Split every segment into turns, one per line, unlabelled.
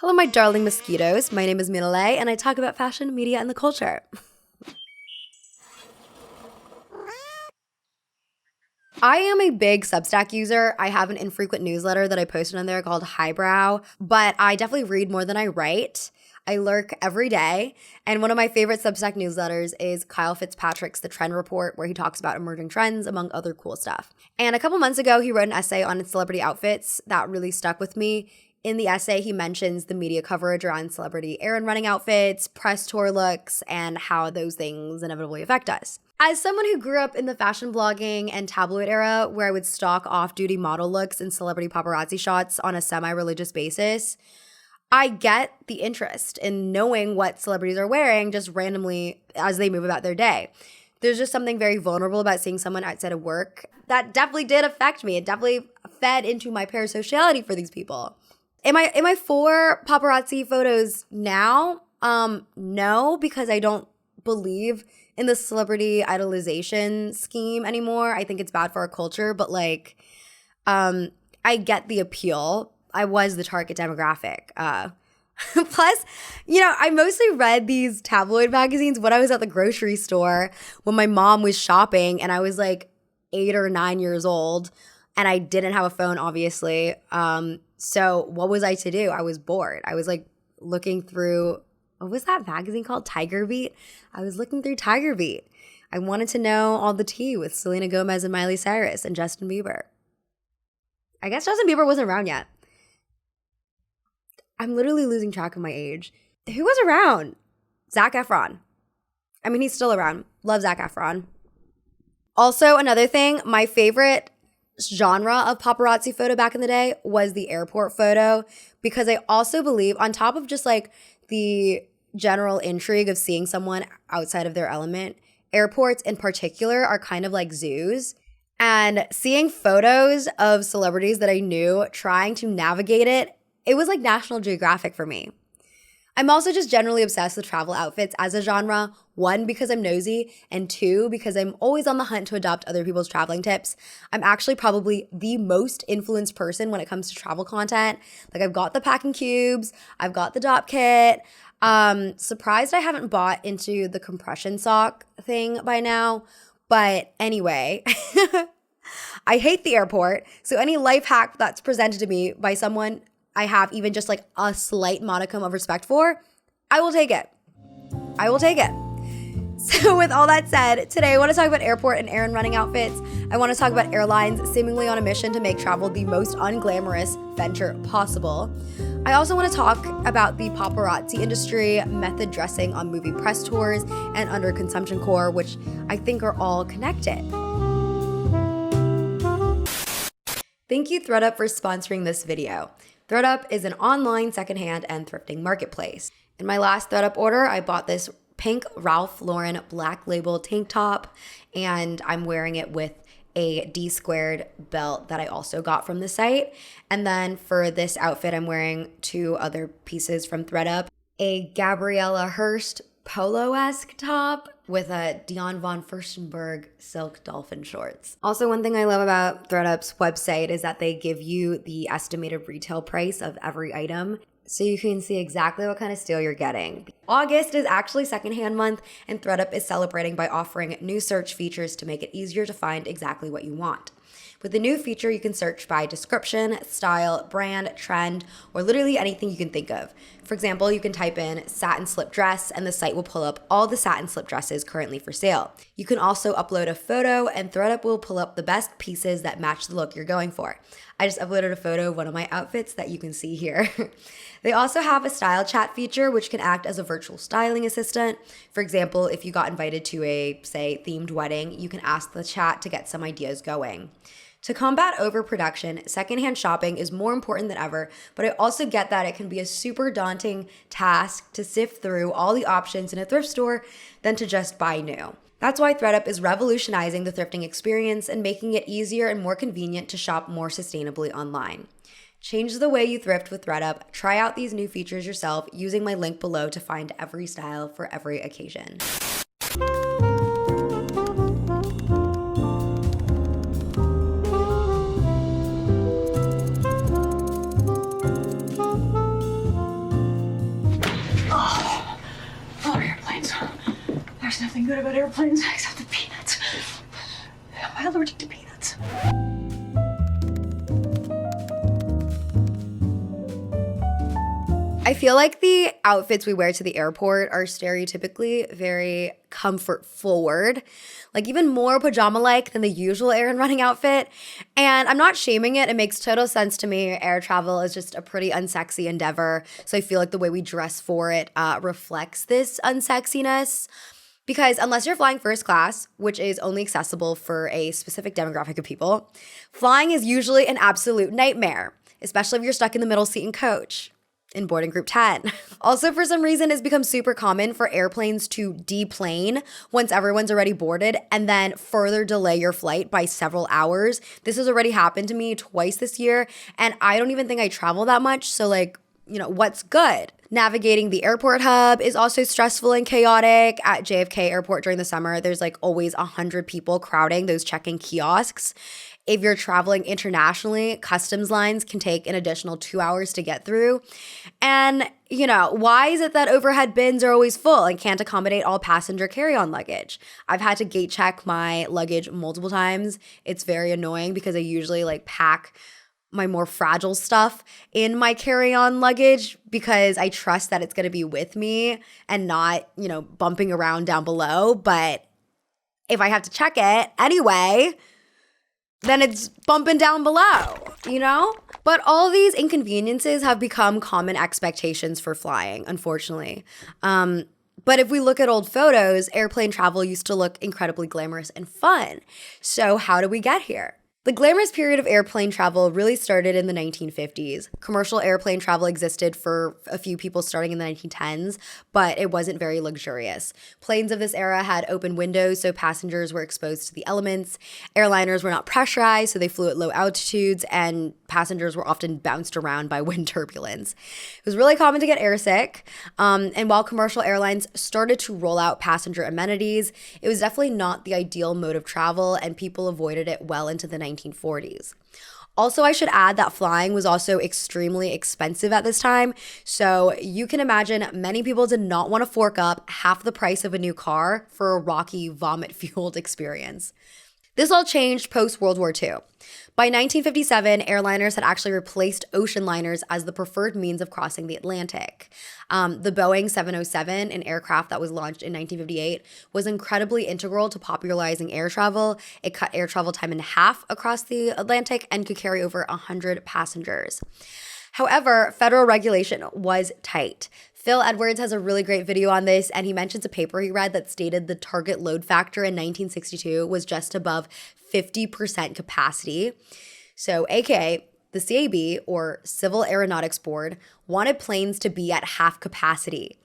Hello, my darling mosquitoes. My name is Mina Le, and I talk about fashion, media, and the culture. I am a big Substack user. I have an infrequent newsletter that I posted on there called Highbrow, but I definitely read more than I write. I lurk every day, and one of my favorite Substack newsletters is Kyle Fitzpatrick's The Trend Report, where he talks about emerging trends, among other cool stuff. And a couple months ago, he wrote an essay on celebrity outfits that really stuck with me. In the essay, he mentions the media coverage around celebrity errand running outfits, press tour looks, and how those things inevitably affect us. As someone who grew up in the fashion blogging and tabloid era, where I would stalk off-duty model looks and celebrity paparazzi shots on a semi-religious basis, I get the interest in knowing what celebrities are wearing just randomly as they move about their day. There's just something very vulnerable about seeing someone outside of work that definitely did affect me. It definitely fed into my parasociality for these people. Am I for paparazzi photos now? No, because I don't believe in the celebrity idolization scheme anymore. I think it's bad for our culture, but I get the appeal. I was the target demographic. Plus, I mostly read these tabloid magazines when I was at the grocery store when my mom was shopping and I was like 8 or 9 years old and I didn't have a phone, obviously. So what was I to do? I was bored. I was looking through, what was that magazine called? Tiger Beat? I was looking through Tiger Beat. I wanted to know all the tea with Selena Gomez and Miley Cyrus and Justin Bieber. I guess Justin Bieber wasn't around yet. I'm literally losing track of my age. Who was around? Zac Efron. I mean, he's still around. Love Zac Efron. Also, another thing, my favorite genre of paparazzi photo back in the day was the airport photo, because I also believe, on top of just the general intrigue of seeing someone outside of their element, airports in particular are kind of like zoos. And seeing photos of celebrities that I knew trying to navigate it was like National Geographic for me. I'm also just generally obsessed with travel outfits as a genre. 1, because I'm nosy, and 2, because I'm always on the hunt to adopt other people's traveling tips. I'm actually probably the most influenced person when it comes to travel content. I've got the packing cubes, I've got the Dop kit. Surprised I haven't bought into the compression sock thing by now. But anyway, I hate the airport. So any life hack that's presented to me by someone I have even just a slight modicum of respect for, I will take it. I will take it. So with all that said, today I want to talk about airport and errand running outfits. I want to talk about airlines seemingly on a mission to make travel the most unglamorous venture possible. I also want to talk about the paparazzi industry, method dressing on movie press tours, and underconsumption-core, which I think are all connected. Thank you, ThredUp, for sponsoring this video. ThredUp is an online secondhand and thrifting marketplace. In my last ThredUp order, I bought this pink Ralph Lauren black label tank top, and I'm wearing it with a D-squared belt that I also got from the site. And then for this outfit, I'm wearing 2 other pieces from ThredUp, a Gabriella Hearst polo-esque top with a Dion von Furstenberg silk dolphin shorts. Also, one thing I love about ThredUp's website is that they give you the estimated retail price of every item, so you can see exactly what kind of steal you're getting. August is actually secondhand month, and ThredUp is celebrating by offering new search features to make it easier to find exactly what you want. With the new feature, you can search by description, style, brand, trend, or literally anything you can think of. For example, you can type in satin slip dress and the site will pull up all the satin slip dresses currently for sale. You can also upload a photo and ThredUp will pull up the best pieces that match the look you're going for. I just uploaded a photo of one of my outfits that you can see here. They also have a style chat feature which can act as a virtual styling assistant. For example, if you got invited to a, say, themed wedding, you can ask the chat to get some ideas going. To combat overproduction, secondhand shopping is more important than ever, but I also get that it can be a super daunting task to sift through all the options in a thrift store than to just buy new. That's why ThredUp is revolutionizing the thrifting experience and making it easier and more convenient to shop more sustainably online. Change the way you thrift with ThredUp. Try out these new features yourself using my link below to find every style for every occasion.
There's nothing good about airplanes except the peanuts. Am I allergic to peanuts?
I feel like the outfits we wear to the airport are stereotypically very comfort forward, like even more pajama-like than the usual air and running outfit. And I'm not shaming it. It makes total sense to me. Air travel is just a pretty unsexy endeavor. So I feel like the way we dress for it reflects this unsexiness. Because unless you're flying first class, which is only accessible for a specific demographic of people, flying is usually an absolute nightmare, especially if you're stuck in the middle seat in coach in boarding group 10. Also, for some reason, it's become super common for airplanes to deplane once everyone's already boarded and then further delay your flight by several hours. This has already happened to me twice this year, and I don't even think I travel that much, so like, what's good? Navigating the airport hub is also stressful and chaotic. At JFK Airport during the summer, there's like always 100 people crowding those check-in kiosks. If you're traveling internationally, customs lines can take an additional 2 hours to get through. And, why is it that overhead bins are always full and can't accommodate all passenger carry-on luggage? I've had to gate check my luggage multiple times. It's very annoying because I usually pack my more fragile stuff in my carry-on luggage because I trust that it's going to be with me and not, bumping around down below. But if I have to check it anyway, then it's bumping down below, But all these inconveniences have become common expectations for flying, unfortunately. But if we look at old photos, airplane travel used to look incredibly glamorous and fun. So how did we get here? The glamorous period of airplane travel really started in the 1950s. Commercial airplane travel existed for a few people starting in the 1910s, but it wasn't very luxurious. Planes of this era had open windows, so passengers were exposed to the elements. Airliners were not pressurized, so they flew at low altitudes, and passengers were often bounced around by wind turbulence. It was really common to get airsick, and while commercial airlines started to roll out passenger amenities, it was definitely not the ideal mode of travel, and people avoided it well into the 1940s. Also, I should add that flying was also extremely expensive at this time, so you can imagine many people did not want to fork up half the price of a new car for a rocky, vomit-fueled experience. This all changed post-World War II. By 1957, airliners had actually replaced ocean liners as the preferred means of crossing the Atlantic. The Boeing 707, an aircraft that was launched in 1958, was incredibly integral to popularizing air travel. It cut air travel time in half across the Atlantic and could carry over 100 passengers. However, federal regulation was tight. Phil Edwards has a really great video on this, and he mentions a paper he read that stated the target load factor in 1962 was just above 50% capacity. So, aka the CAB, or Civil Aeronautics Board, wanted planes to be at half capacity.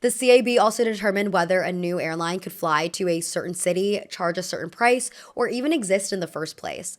The CAB also determined whether a new airline could fly to a certain city, charge a certain price, or even exist in the first place.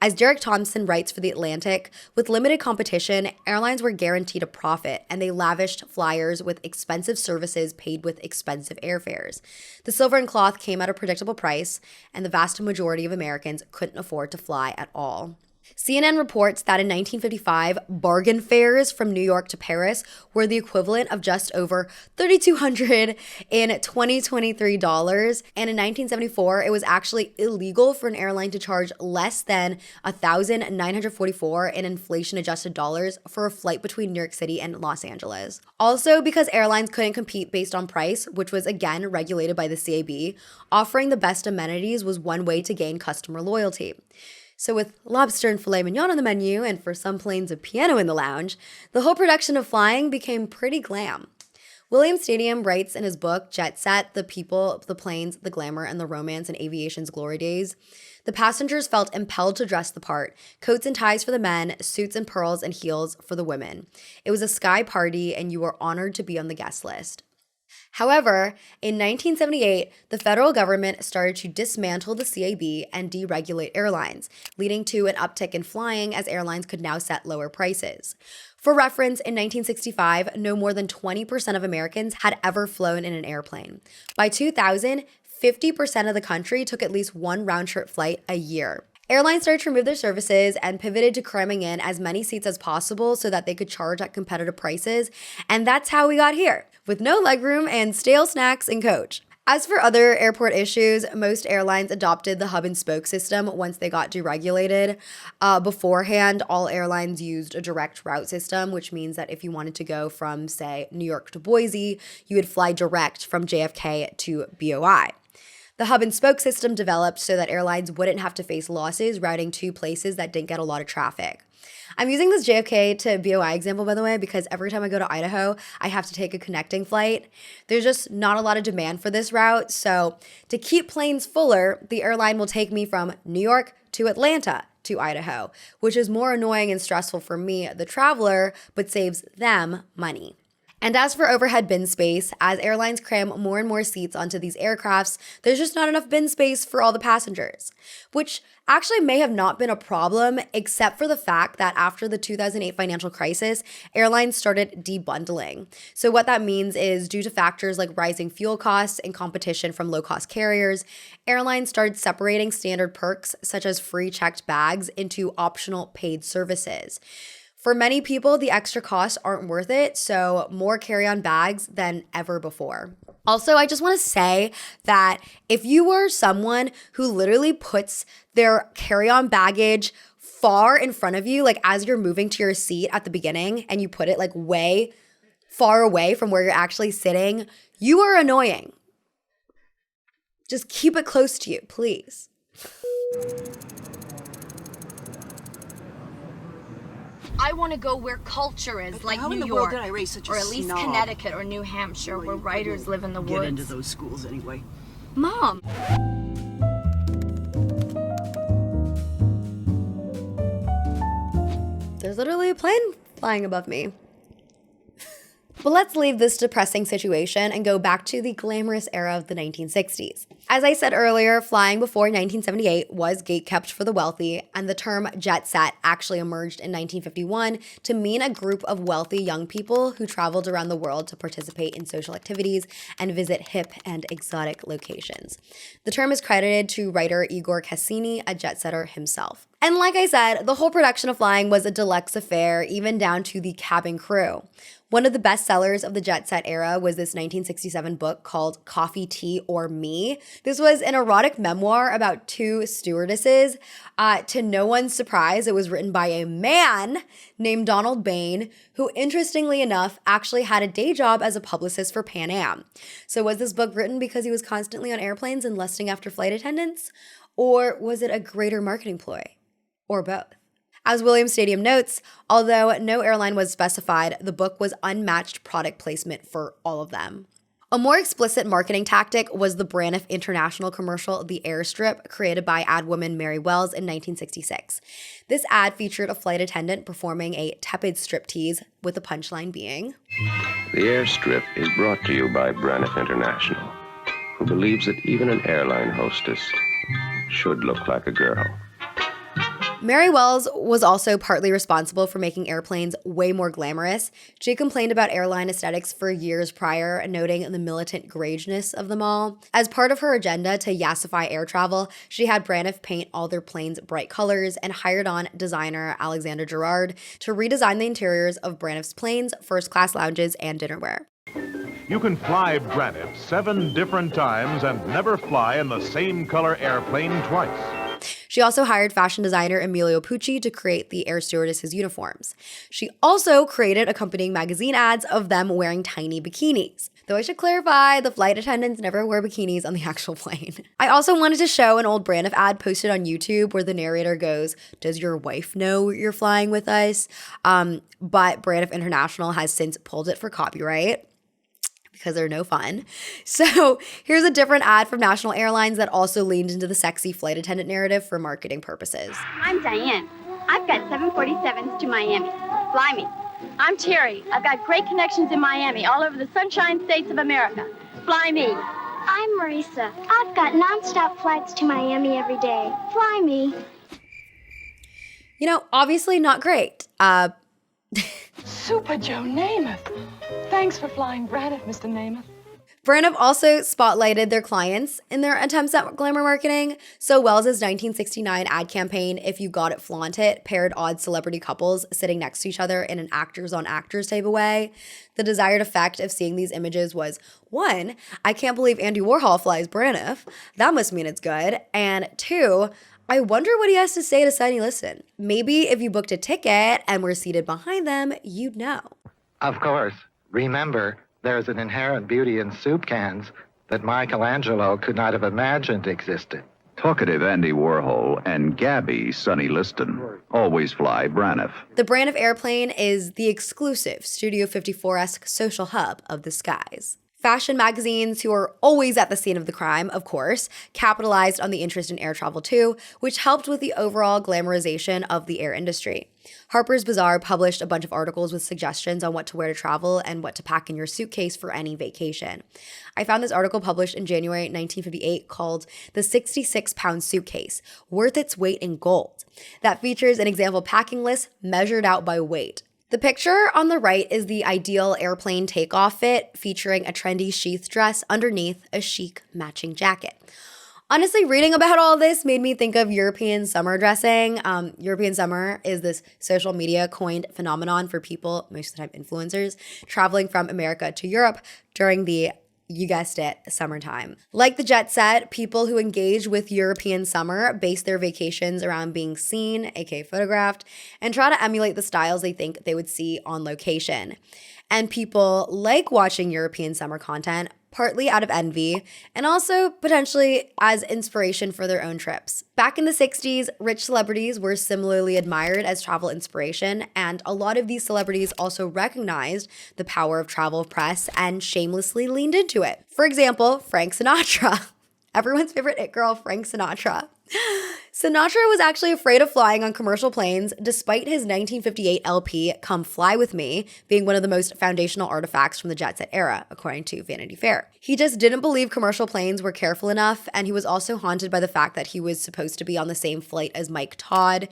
As Derek Thompson writes for The Atlantic, with limited competition, airlines were guaranteed a profit, and they lavished flyers with expensive services paid with expensive airfares. The silver and cloth came at a predictable price, and the vast majority of Americans couldn't afford to fly at all. CNN reports that in 1955, bargain fares from New York to Paris were the equivalent of just over $3,200 in 2023 dollars, and in 1974, it was actually illegal for an airline to charge less than $1,944 in inflation-adjusted dollars for a flight between New York City and Los Angeles. Also, because airlines couldn't compete based on price, which was again regulated by the CAB, offering the best amenities was one way to gain customer loyalty. So with lobster and filet mignon on the menu, and for some planes a piano in the lounge, the whole production of flying became pretty glam. William Stadiem writes in his book, Jet Set, The People, the Planes, the Glamour, and the Romance in Aviation's Glory Days, the passengers felt impelled to dress the part, coats and ties for the men, suits and pearls and heels for the women. It was a sky party, and you were honored to be on the guest list. However, in 1978, the federal government started to dismantle the CAB and deregulate airlines, leading to an uptick in flying as airlines could now set lower prices. For reference, in 1965, no more than 20% of Americans had ever flown in an airplane. By 2000, 50% of the country took at least one round-trip flight a year. Airlines started to remove their services and pivoted to cramming in as many seats as possible so that they could charge at competitive prices, and that's how we got here, with no legroom and stale snacks in coach. As for other airport issues, most airlines adopted the hub and spoke system once they got deregulated. Beforehand, all airlines used a direct route system, which means that if you wanted to go from, say, New York to Boise, you would fly direct from JFK to BOI. The hub and spoke system developed so that airlines wouldn't have to face losses routing to places that didn't get a lot of traffic. I'm using this JFK to BOI example, by the way, because every time I go to Idaho, I have to take a connecting flight. There's just not a lot of demand for this route, so to keep planes fuller, the airline will take me from New York to Atlanta to Idaho, which is more annoying and stressful for me, the traveler, but saves them money. And as for overhead bin space, as airlines cram more and more seats onto these aircrafts, there's just not enough bin space for all the passengers, which actually may have not been a problem, except for the fact that after the 2008 financial crisis, airlines started debundling. So what that means is due to factors like rising fuel costs and competition from low-cost carriers, airlines started separating standard perks such as free checked bags into optional paid services. For many people, the extra costs aren't worth it, so more carry-on bags than ever before. Also, I just want to say that if you are someone who literally puts their carry-on baggage far in front of you, like as you're moving to your seat at the beginning, and you put it like way far away from where you're actually sitting, you are annoying. Just keep it close to you, please.
I want to go where culture is, like New York, or at least Connecticut or New Hampshire, where writers live in the woods.
Get into those schools anyway.
Mom!
There's literally a plane flying above me. But let's leave this depressing situation and go back to the glamorous era of the 1960s. As I said earlier, flying before 1978 was gatekept for the wealthy, and the term jet set actually emerged in 1951 to mean a group of wealthy young people who traveled around the world to participate in social activities and visit hip and exotic locations. The term is credited to writer Igor Cassini, a jet setter himself. And like I said, the whole production of flying was a deluxe affair, even down to the cabin crew. One of the best sellers of the jet set era was this 1967 book called Coffee, Tea, or Me. This was an erotic memoir about two stewardesses. To no one's surprise, it was written by a man named Donald Bain, who interestingly enough actually had a day job as a publicist for Pan Am. So was this book written because he was constantly on airplanes and lusting after flight attendants? Or was it a greater marketing ploy? Or both? As William Stadiem notes, although no airline was specified, the book was unmatched product placement for all of them. A more explicit marketing tactic was the Braniff International commercial, The Airstrip, created by ad woman Mary Wells in 1966. This ad featured a flight attendant performing a tepid striptease, with the punchline being,
The Airstrip is brought to you by Braniff International, who believes that even an airline hostess should look like a girl.
Mary Wells was also partly responsible for making airplanes way more glamorous. She complained about airline aesthetics for years prior, noting the militant grayness of them all. As part of her agenda to yassify air travel, she had Braniff paint all their planes bright colors and hired on designer Alexander Girard to redesign the interiors of Braniff's planes, first-class lounges, and dinnerware.
You can fly Braniff 7 different times and never fly in the same color airplane twice.
She also hired fashion designer Emilio Pucci to create the air stewardesses' uniforms. She also created accompanying magazine ads of them wearing tiny bikinis. Though I should clarify, the flight attendants never wear bikinis on the actual plane. I also wanted to show an old Braniff ad posted on YouTube where the narrator goes, "Does your wife know you're flying with us?" But Braniff International has since pulled it for copyright, because they're no fun. So here's a different ad from National Airlines that also leaned into the sexy flight attendant narrative for marketing purposes.
I'm Diane. I've got 747s to Miami. Fly me. I'm Terry. I've got great connections in Miami, all over the Sunshine States of America. Fly me.
I'm Marisa. I've got nonstop flights to Miami every day. Fly me.
You know, obviously not great.
Super Joe Namath. Thanks for flying Braniff, Mr. Namath.
Braniff also spotlighted their clients in their attempts at glamour marketing. So Wells's 1969 ad campaign, If You Got It, Flaunt It, paired odd celebrity couples sitting next to each other in an actors-on-actors type of way. The desired effect of seeing these images was, 1, I can't believe Andy Warhol flies Braniff. That must mean it's good. And 2, I wonder what he has to say to Sunny Liston. Maybe if you booked a ticket and were seated behind them, you'd know.
Of course. Remember, there's an inherent beauty in soup cans that Michelangelo could not have imagined existed.
Talkative Andy Warhol and Gabby Sunny Liston always fly Braniff.
The Braniff airplane is the exclusive Studio 54-esque social hub of the skies. Fashion magazines, who are always at the scene of the crime, of course, capitalized on the interest in air travel too, which helped with the overall glamorization of the air industry. Harper's Bazaar published a bunch of articles with suggestions on what to wear to travel and what to pack in your suitcase for any vacation. I found this article published in January 1958 called The 66-Pound Suitcase, Worth Its Weight in Gold, that features an example packing list measured out by weight. The picture on the right is the ideal airplane takeoff fit, featuring a trendy sheath dress underneath a chic matching jacket. Honestly, reading about all this made me think of European summer dressing. European summer is this social media coined phenomenon for people, most of the time influencers, traveling from America to Europe during the, you guessed it, summertime. Like the jet set, people who engage with European summer base their vacations around being seen, aka photographed, and try to emulate the styles they think they would see on location. And people like watching European summer content partly out of envy, and also potentially as inspiration for their own trips. Back in the 60s, rich celebrities were similarly admired as travel inspiration, and a lot of these celebrities also recognized the power of travel press and shamelessly leaned into it. For example, Frank Sinatra. Everyone's favorite it girl, Frank Sinatra. Sinatra was actually afraid of flying on commercial planes despite his 1958 LP, Come Fly With Me, being one of the most foundational artifacts from the jet set era, according to Vanity Fair. He just didn't believe commercial planes were careful enough, and he was also haunted by the fact that he was supposed to be on the same flight as Mike Todd,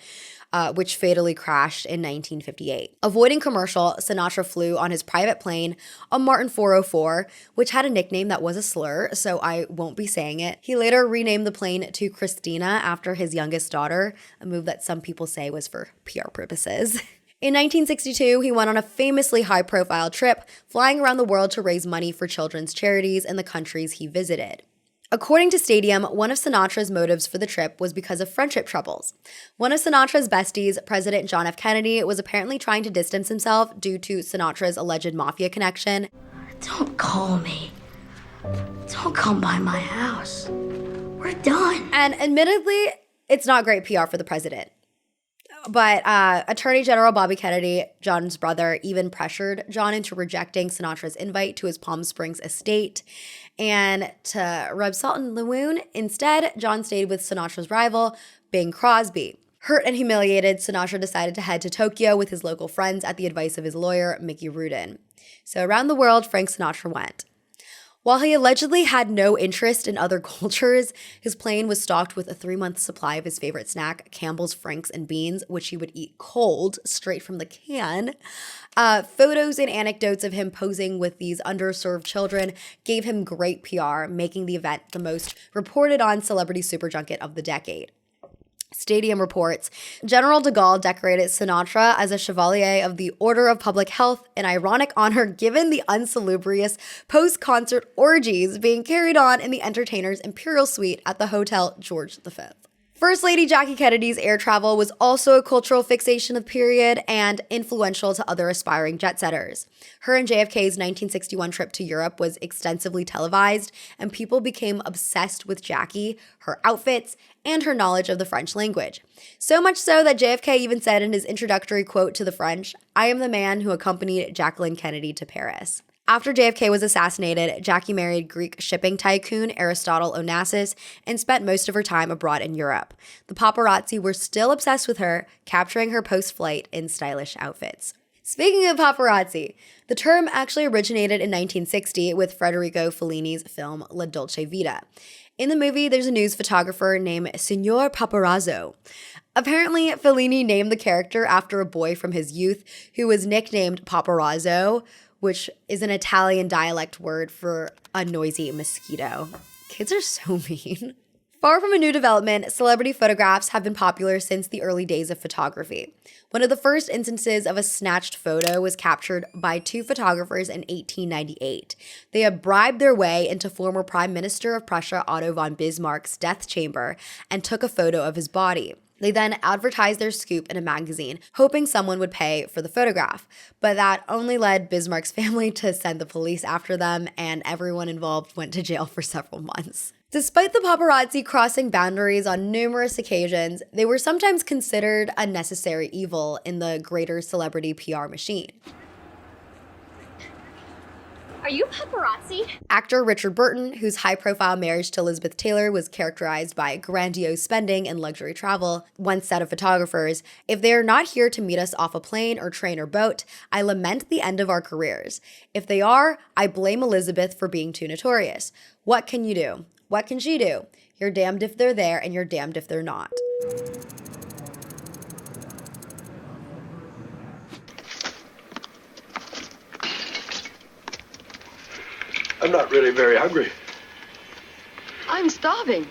which fatally crashed in 1958. Avoiding commercial, Sinatra flew on his private plane, a Martin 404, which had a nickname that was a slur, so I won't be saying it. He later renamed the plane to Christina after his youngest daughter, a move that some people say was for PR purposes. In 1962, he went on a famously high-profile trip, flying around the world to raise money for children's charities in the countries he visited. According to Stadiem, one of Sinatra's motives for the trip was because of friendship troubles. One of Sinatra's besties, President John F. Kennedy, was apparently trying to distance himself due to Sinatra's alleged mafia connection.
Don't call me. Don't come by my house. We're done.
And admittedly, it's not great PR for the president. But Attorney General Bobby Kennedy, John's brother, even pressured John into rejecting Sinatra's invite to his Palm Springs estate. And to rub salt in the wound, instead, John stayed with Sinatra's rival, Bing Crosby. Hurt and humiliated, Sinatra decided to head to Tokyo with his local friends at the advice of his lawyer, Mickey Rudin. So around the world, Frank Sinatra went. While he allegedly had no interest in other cultures, his plane was stocked with a 3-month supply of his favorite snack, Campbell's Franks and Beans, which he would eat cold, straight from the can. Photos and anecdotes of him posing with these underserved children gave him great PR, making the event the most reported on celebrity super junket of the decade. Stadiem reports, General de Gaulle decorated Sinatra as a Chevalier of the Order of Public Health, an ironic honor given the unsalubrious post-concert orgies being carried on in the entertainer's imperial suite at the Hotel George V. First Lady Jackie Kennedy's air travel was also a cultural fixation of the period and influential to other aspiring jet-setters. Her and JFK's 1961 trip to Europe was extensively televised, and people became obsessed with Jackie, her outfits, and her knowledge of the French language. So much so that JFK even said in his introductory quote to the French, "I am the man who accompanied Jacqueline Kennedy to Paris." After JFK was assassinated, Jackie married Greek shipping tycoon Aristotle Onassis and spent most of her time abroad in Europe. The paparazzi were still obsessed with her, capturing her post-flight in stylish outfits. Speaking of paparazzi, the term actually originated in 1960 with Federico Fellini's film La Dolce Vita. In the movie, there's a news photographer named Signor Paparazzo. Apparently, Fellini named the character after a boy from his youth who was nicknamed Paparazzo, which is an Italian dialect word for a noisy mosquito. Kids are so mean. Far from a new development, celebrity photographs have been popular since the early days of photography. One of the first instances of a snatched photo was captured by two photographers in 1898. They had bribed their way into former Prime Minister of Prussia Otto von Bismarck's death chamber and took a photo of his body. They then advertised their scoop in a magazine, hoping someone would pay for the photograph. But that only led Bismarck's family to send the police after them, and everyone involved went to jail for several months. Despite the paparazzi crossing boundaries on numerous occasions, they were sometimes considered a necessary evil in the greater celebrity PR machine.
Are you paparazzi?
Actor Richard Burton, whose high-profile marriage to Elizabeth Taylor was characterized by grandiose spending and luxury travel, once said of photographers, "If they are not here to meet us off a plane or train or boat, I lament the end of our careers. If they are, I blame Elizabeth for being too notorious. What can you do? What can she do? You're damned if they're there and you're damned if they're not."
I'm not really very hungry.
I'm starving.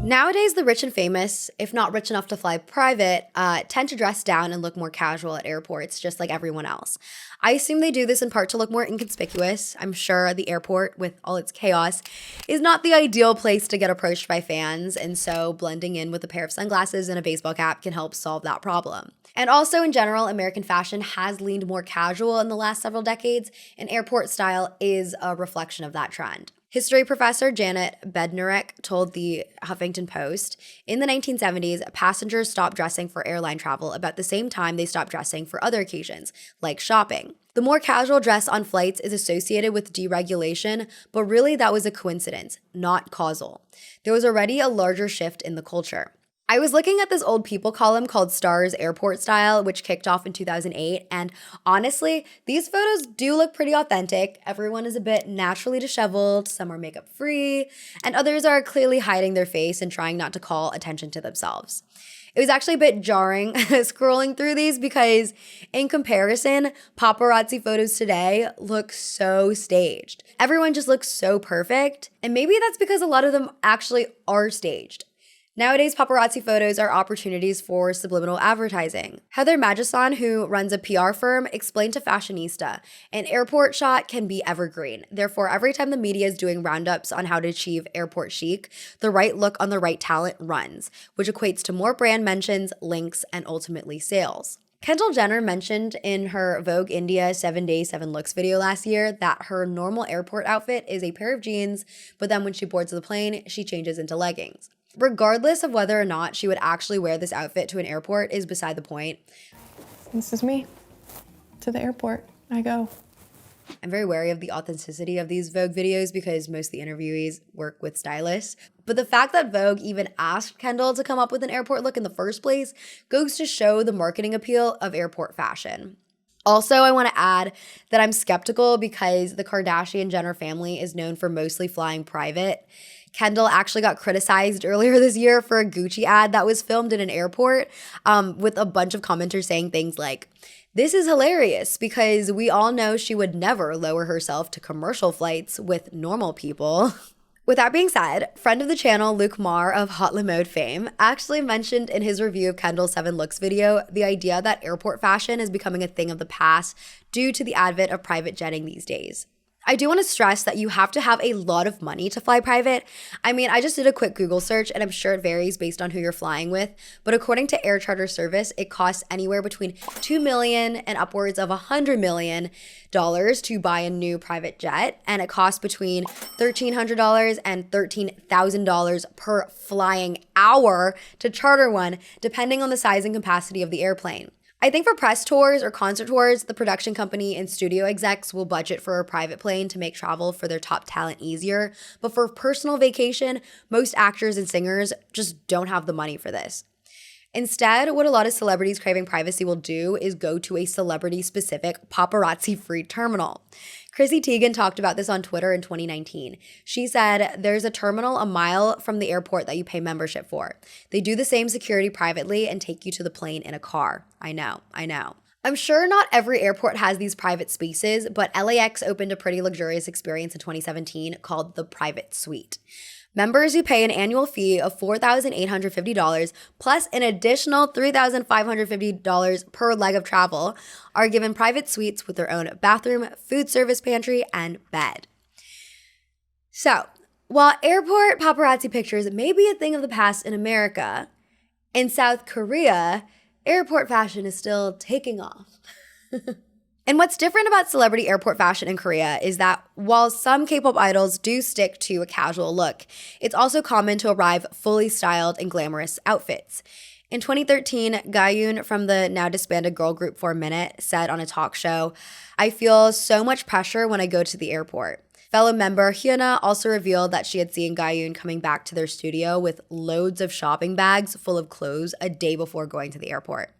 Nowadays, the rich and famous, if not rich enough to fly private, tend to dress down and look more casual at airports, just like everyone else. I assume they do this in part to look more inconspicuous. I'm sure the airport, with all its chaos, is not the ideal place to get approached by fans, and so blending in with a pair of sunglasses and a baseball cap can help solve that problem. And also, in general, American fashion has leaned more casual in the last several decades, and airport style is a reflection of that trend. History professor Janet Bednarek told the Huffington Post, in the 1970s, passengers stopped dressing for airline travel about the same time they stopped dressing for other occasions, like shopping. The more casual dress on flights is associated with deregulation, but really that was a coincidence, not causal. There was already a larger shift in the culture. I was looking at this old People column called Stars Airport Style, which kicked off in 2008, and honestly, these photos do look pretty authentic. Everyone is a bit naturally disheveled, some are makeup free, and others are clearly hiding their face and trying not to call attention to themselves. It was actually a bit jarring scrolling through these because, in comparison, paparazzi photos today look so staged. Everyone just looks so perfect, and maybe that's because a lot of them actually are staged. Nowadays, paparazzi photos are opportunities for subliminal advertising. Heather Magison, who runs a PR firm, explained to Fashionista, an airport shot can be evergreen. Therefore, every time the media is doing roundups on how to achieve airport chic, the right look on the right talent runs, which equates to more brand mentions, links, and ultimately sales. Kendall Jenner mentioned in her Vogue India 7 Days, 7 Looks video last year that her normal airport outfit is a pair of jeans, but then when she boards the plane, she changes into leggings. Regardless of whether or not she would actually wear this outfit to an airport is beside the point.
This is me. To the airport I go.
I'm very wary of the authenticity of these Vogue videos because most of the interviewees work with stylists. But the fact that Vogue even asked Kendall to come up with an airport look in the first place goes to show the marketing appeal of airport fashion. Also, I want to add that I'm skeptical because the Kardashian-Jenner family is known for mostly flying private. Kendall actually got criticized earlier this year for a Gucci ad that was filmed in an airport with a bunch of commenters saying things like, "This is hilarious because we all know she would never lower herself to commercial flights with normal people." With that being said, friend of the channel Luke Marr of Hot Limode fame actually mentioned in his review of Kendall's 7 Looks video the idea that airport fashion is becoming a thing of the past due to the advent of private jetting these days. I do want to stress that you have to have a lot of money to fly private. I mean, I just did a quick Google search and I'm sure it varies based on who you're flying with, but according to Air Charter Service, it costs anywhere between $2 million and upwards of $100 million to buy a new private jet, and it costs between $1,300 and $13,000 per flying hour to charter one, depending on the size and capacity of the airplane. I think for press tours or concert tours, the production company and studio execs will budget for a private plane to make travel for their top talent easier. But for personal vacation, most actors and singers just don't have the money for this. Instead, what a lot of celebrities craving privacy will do is go to a celebrity-specific paparazzi-free terminal. Chrissy Teigen talked about this on Twitter in 2019. She said, there's a terminal a mile from the airport that you pay membership for. They do the same security privately and take you to the plane in a car. I know. I'm sure not every airport has these private spaces, but LAX opened a pretty luxurious experience in 2017 called the Private Suite. Members who pay an annual fee of $4,850 plus an additional $3,550 per leg of travel are given private suites with their own bathroom, food service pantry, and bed. So, while airport paparazzi pictures may be a thing of the past in America, in South Korea, airport fashion is still taking off. And what's different about celebrity airport fashion in Korea is that while some K-pop idols do stick to a casual look, it's also common to arrive fully styled in glamorous outfits. In 2013, Gayoon from the now disbanded girl group 4 Minute said on a talk show, "I feel so much pressure when I go to the airport." Fellow member Hyuna also revealed that she had seen Gayoon coming back to their studio with loads of shopping bags full of clothes a day before going to the airport.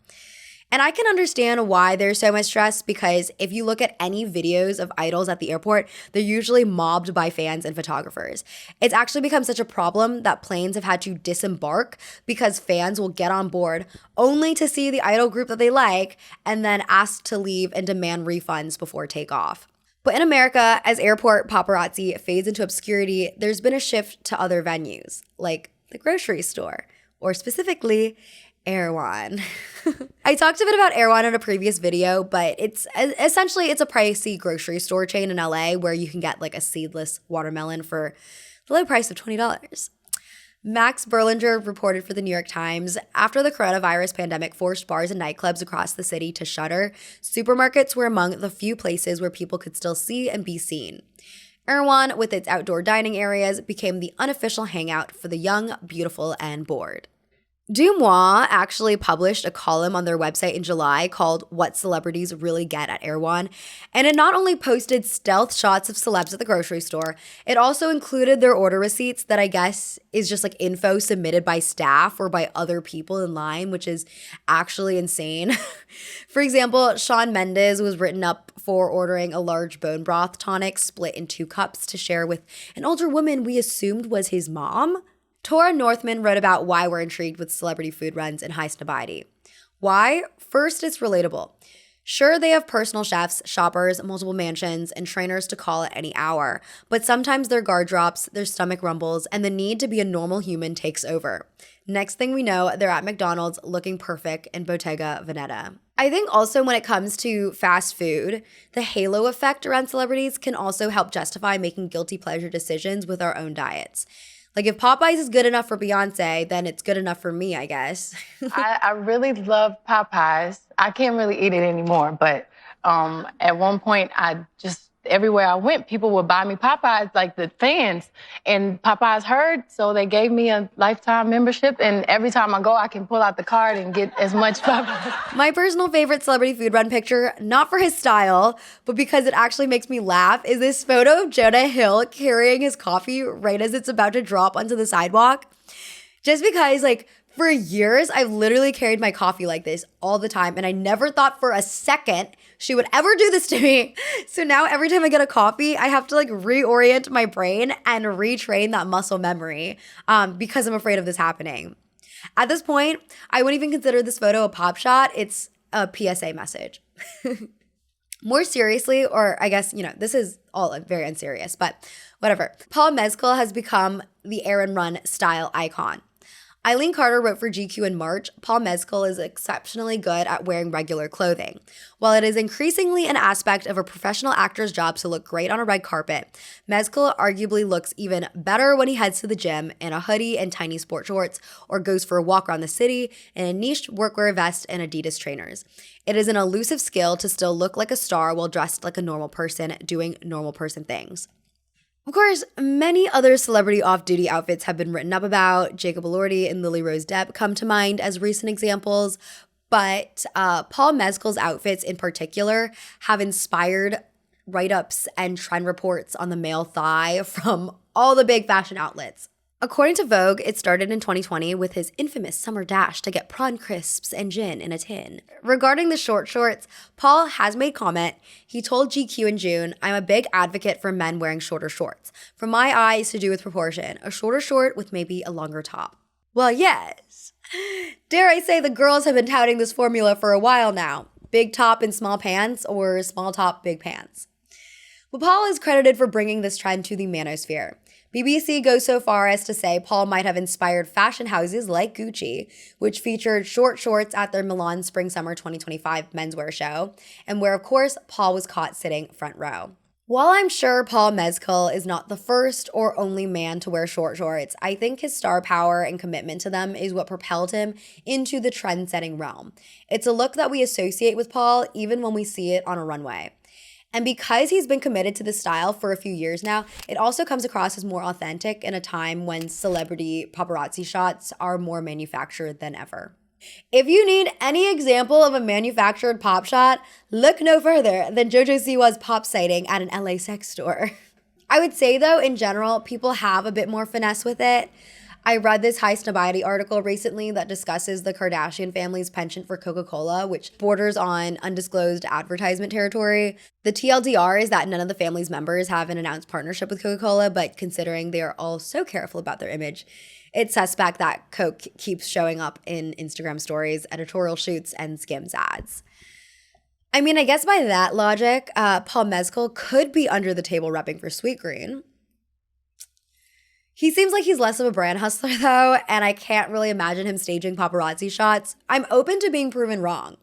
And I can understand why there's so much stress, because if you look at any videos of idols at the airport, they're usually mobbed by fans and photographers. It's actually become such a problem that planes have had to disembark because fans will get on board only to see the idol group that they like and then ask to leave and demand refunds before takeoff. But in America, as airport paparazzi fades into obscurity, there's been a shift to other venues, like the grocery store, or specifically erewhon. I talked a bit about erewhon in a previous video, but it's essentially a pricey grocery store chain in LA where you can get like a seedless watermelon for the low price of $20. Max Berlinger reported for the New York Times, after the coronavirus pandemic forced bars and nightclubs across the city to shutter, supermarkets were among the few places where people could still see and be seen. Erewhon, with its outdoor dining areas, became the unofficial hangout for the young, beautiful, and bored. Dumois actually published a column on their website in July called What Celebrities Really Get at Erewhon, and it not only posted stealth shots of celebs at the grocery store, it also included their order receipts that I guess is just like info submitted by staff or by other people in line, which is actually insane. For example, Shawn Mendes was written up for ordering a large bone broth tonic split in 2 cups to share with an older woman we assumed was his mom. Tora Northman wrote about why we're intrigued with celebrity food runs in high snobiety. Why? First, it's relatable. Sure, they have personal chefs, shoppers, multiple mansions, and trainers to call at any hour, but sometimes their guard drops, their stomach rumbles, and the need to be a normal human takes over. Next thing we know, they're at McDonald's looking perfect in Bottega Veneta. I think also when it comes to fast food, the halo effect around celebrities can also help justify making guilty pleasure decisions with our own diets. Like if Popeyes is good enough for Beyonce, then it's good enough for me, I guess.
I really love Popeyes. I can't really eat it anymore, but at one point everywhere I went, people would buy me Popeyes, like the fans. And Popeyes heard, so they gave me a lifetime membership. And every time I go, I can pull out the card and get as much Popeyes.
My personal favorite celebrity food run picture, not for his style, but because it actually makes me laugh, is this photo of Jonah Hill carrying his coffee right as it's about to drop onto the sidewalk. Just because, like, for years, I've literally carried my coffee like this all the time, and I never thought for a second she would ever do this to me. So now every time I get a coffee, I have to like reorient my brain and retrain that muscle memory because I'm afraid of this happening. At this point, I wouldn't even consider this photo a pop shot. It's a PSA message. More seriously, or I guess, this is all very unserious, but whatever. Paul Mescal has become the errand run style icon. Eileen Carter wrote for GQ in March, Paul Mescal is exceptionally good at wearing regular clothing. While it is increasingly an aspect of a professional actor's job to look great on a red carpet, Mescal arguably looks even better when he heads to the gym in a hoodie and tiny sport shorts, or goes for a walk around the city in a niche workwear vest and Adidas trainers. It is an elusive skill to still look like a star while dressed like a normal person doing normal person things. Of course, many other celebrity off-duty outfits have been written up about. Jacob Elordi and Lily Rose Depp come to mind as recent examples, but Paul Mescal's outfits in particular have inspired write-ups and trend reports on the male thigh from all the big fashion outlets. According to Vogue, it started in 2020 with his infamous summer dash to get prawn crisps and gin in a tin. Regarding the short shorts, Paul has made comment. He told GQ in June, "I'm a big advocate for men wearing shorter shorts. For my eyes to do with proportion, a shorter short with maybe a longer top." Well, yes. Dare I say the girls have been touting this formula for a while now. Big top and small pants, or small top, big pants. Well, Paul is credited for bringing this trend to the manosphere. BBC goes so far as to say Paul might have inspired fashion houses like Gucci, which featured short shorts at their Milan Spring-Summer 2025 menswear show, and where, of course, Paul was caught sitting front row. While I'm sure Paul Mescal is not the first or only man to wear short shorts, I think his star power and commitment to them is what propelled him into the trend-setting realm. It's a look that we associate with Paul even when we see it on a runway. And because he's been committed to this style for a few years now, it also comes across as more authentic in a time when celebrity paparazzi shots are more manufactured than ever. If you need any example of a manufactured pop shot, look no further than JoJo Siwa's pop sighting at an LA sex store. I would say though, in general, people have a bit more finesse with it. I read this High Snobiety article recently that discusses the Kardashian family's penchant for Coca-Cola, which borders on undisclosed advertisement territory. The TLDR is that none of the family's members have an announced partnership with Coca-Cola, but considering they are all so careful about their image, it's suspect that Coke keeps showing up in Instagram stories, editorial shoots, and Skims ads. I mean, I guess by that logic, Paul Mescal could be under the table repping for Sweetgreen. He seems like he's less of a brand hustler though, and I can't really imagine him staging paparazzi shots. I'm open to being proven wrong.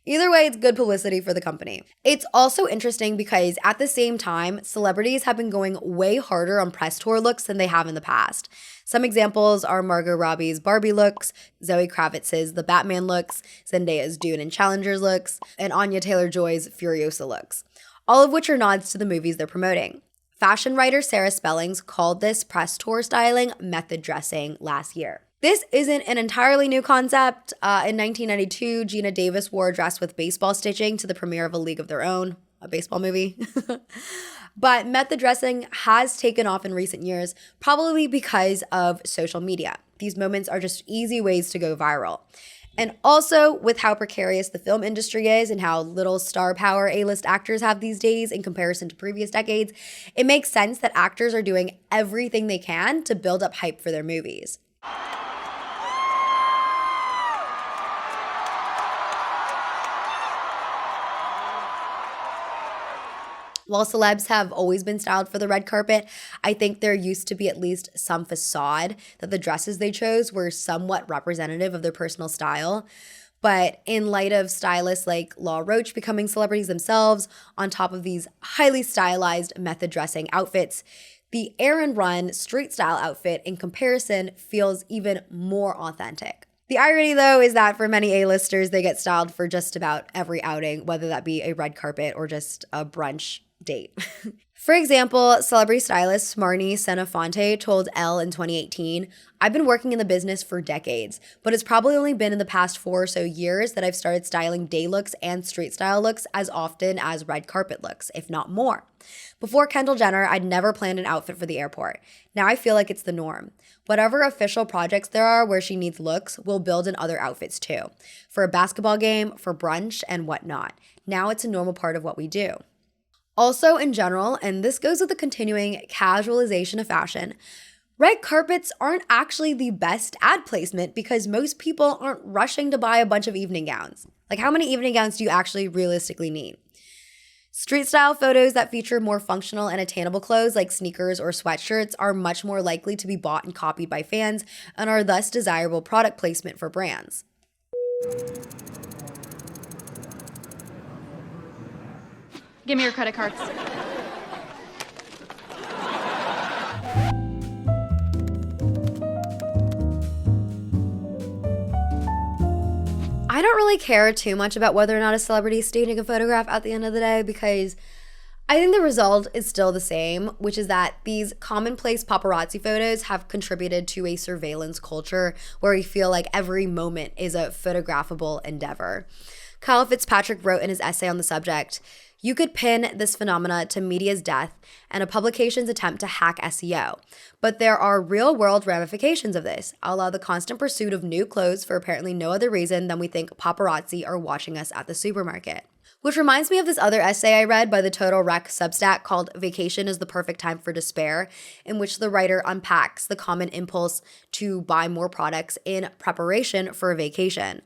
Either way, it's good publicity for the company. It's also interesting because at the same time, celebrities have been going way harder on press tour looks than they have in the past. Some examples are Margot Robbie's Barbie looks, Zoe Kravitz's The Batman looks, Zendaya's Dune and Challengers looks, and Anya Taylor-Joy's Furiosa looks, all of which are nods to the movies they're promoting. Fashion writer Sarah Spellings called this press tour styling method dressing last year. This isn't an entirely new concept. In 1992, Gina Davis wore a dress with baseball stitching to the premiere of A League of Their Own, a baseball movie. But method dressing has taken off in recent years, probably because of social media. These moments are just easy ways to go viral. And also, with how precarious the film industry is and how little star power A-list actors have these days in comparison to previous decades, it makes sense that actors are doing everything they can to build up hype for their movies. While celebs have always been styled for the red carpet, I think there used to be at least some facade that the dresses they chose were somewhat representative of their personal style. But in light of stylists like Law Roach becoming celebrities themselves, on top of these highly stylized method dressing outfits, the errand run street style outfit in comparison feels even more authentic. The irony, though, is that for many A-listers, they get styled for just about every outing, whether that be a red carpet or just a brunch date. For example, celebrity stylist Marnie Senafonte told Elle in 2018, "I've been working in the business for decades, but it's probably only been in the past 4 or so years that I've started styling day looks and street style looks as often as red carpet looks, if not more. Before Kendall Jenner, I'd never planned an outfit for the airport. Now I feel like it's the norm. Whatever official projects there are where she needs looks, we'll build in other outfits too. For a basketball game, for brunch, and whatnot. Now it's a normal part of what we do." Also, in general, and this goes with the continuing casualization of fashion, red carpets aren't actually the best ad placement because most people aren't rushing to buy a bunch of evening gowns. Like, how many evening gowns do you actually realistically need? Street style photos that feature more functional and attainable clothes like sneakers or sweatshirts are much more likely to be bought and copied by fans and are thus desirable product placement for brands.
Give me your credit cards.
I don't really care too much about whether or not a celebrity is staging a photograph at the end of the day because I think the result is still the same, which is that these commonplace paparazzi photos have contributed to a surveillance culture where we feel like every moment is a photographable endeavor. Kyle Fitzpatrick wrote in his essay on the subject, "You could pin this phenomena to media's death and a publication's attempt to hack SEO. But there are real-world ramifications of this, a la the constant pursuit of new clothes for apparently no other reason than we think paparazzi are watching us at the supermarket." Which reminds me of this other essay I read by the Total Wreck Substack called "Vacation is the Perfect Time for Despair," in which the writer unpacks the common impulse to buy more products in preparation for a vacation.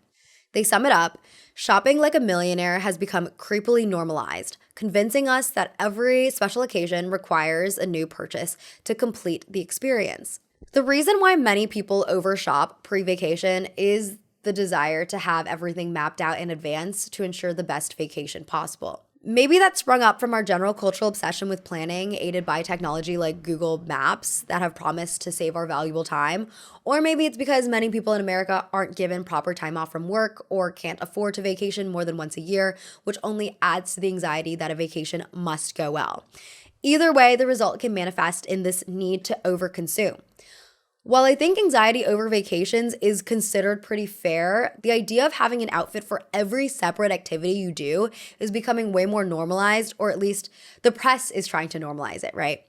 They sum it up: shopping like a millionaire has become creepily normalized, convincing us that every special occasion requires a new purchase to complete the experience. The reason why many people overshop pre-vacation is the desire to have everything mapped out in advance to ensure the best vacation possible. Maybe that sprung up from our general cultural obsession with planning, aided by technology like Google Maps that have promised to save our valuable time. Or maybe it's because many people in America aren't given proper time off from work or can't afford to vacation more than once a year, which only adds to the anxiety that a vacation must go well. Either way, the result can manifest in this need to overconsume. While I think anxiety over vacations is considered pretty fair, the idea of having an outfit for every separate activity you do is becoming way more normalized, or at least the press is trying to normalize it, right?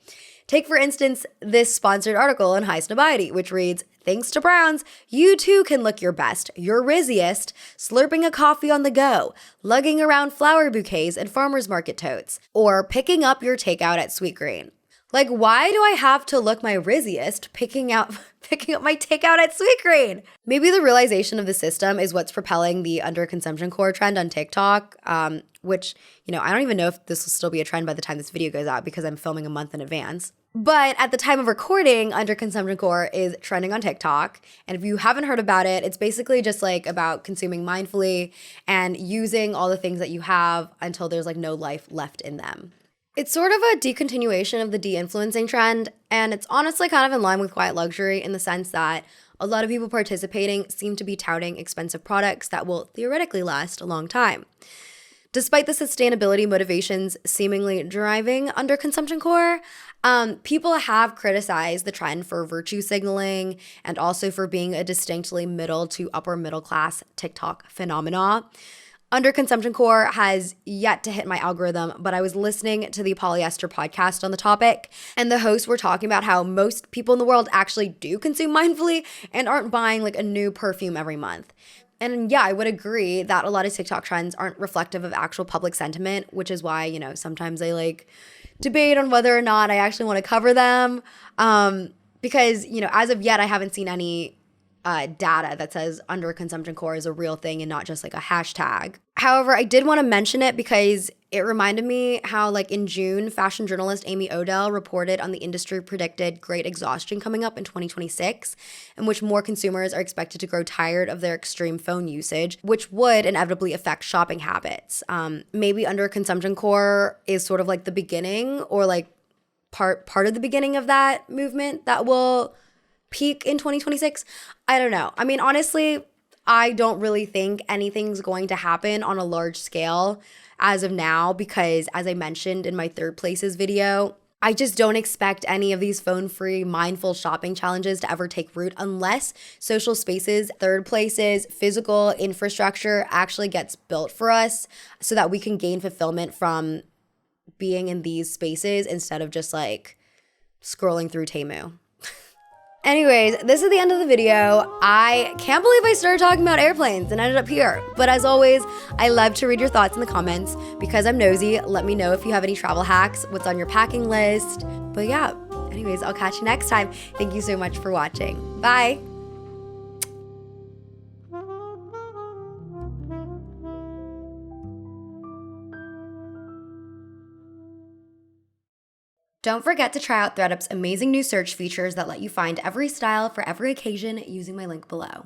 Take, for instance, this sponsored article in High Snobiety, which reads, "Thanks to Browns, you too can look your best, your rizziest, slurping a coffee on the go, lugging around flower bouquets and farmers market totes, or picking up your takeout at Sweetgreen." Like, why do I have to look my rizziest picking up my takeout at Sweetgreen? Maybe the realization of the system is what's propelling the underconsumption-core trend on TikTok, which, I don't even know if this will still be a trend by the time this video goes out because I'm filming a month in advance. But at the time of recording, underconsumption-core is trending on TikTok. And if you haven't heard about it, it's basically just like about consuming mindfully and using all the things that you have until there's like no life left in them. It's sort of a decontinuation of the de-influencing trend, and it's honestly kind of in line with quiet luxury in the sense that a lot of people participating seem to be touting expensive products that will theoretically last a long time. Despite the sustainability motivations seemingly driving underconsumption core, people have criticized the trend for virtue signaling and also for being a distinctly middle to upper middle class TikTok phenomena. Underconsumption core has yet to hit my algorithm, but I was listening to the Polyester podcast on the topic, and the hosts were talking about how most people in the world actually do consume mindfully and aren't buying like a new perfume every month. And yeah, I would agree that a lot of TikTok trends aren't reflective of actual public sentiment, which is why, sometimes I like debate on whether or not I actually want to cover them. Because, as of yet, I haven't seen any data that says underconsumption core is a real thing and not just like a hashtag. However, I did want to mention it because it reminded me how like in June, fashion journalist Amy Odell reported on the industry predicted great exhaustion coming up in 2026, in which more consumers are expected to grow tired of their extreme phone usage, which would inevitably affect shopping habits. Maybe underconsumption core is sort of like the beginning or like part of the beginning of that movement that will peak in 2026. I don't know. I mean, honestly, I don't really think anything's going to happen on a large scale as of now because, as I mentioned in my third places video, I just don't expect any of these phone-free mindful shopping challenges to ever take root unless social spaces, third places, physical infrastructure actually gets built for us so that we can gain fulfillment from being in these spaces instead of just like scrolling through Temu. Anyways, this is the end of the video. I can't believe I started talking about airplanes and ended up here. But as always, I love to read your thoughts in the comments because I'm nosy. Let me know if you have any travel hacks, what's on your packing list. But yeah, anyways, I'll catch you next time. Thank you so much for watching. Bye. Don't forget to try out ThredUp's amazing new search features that let you find every style for every occasion using my link below.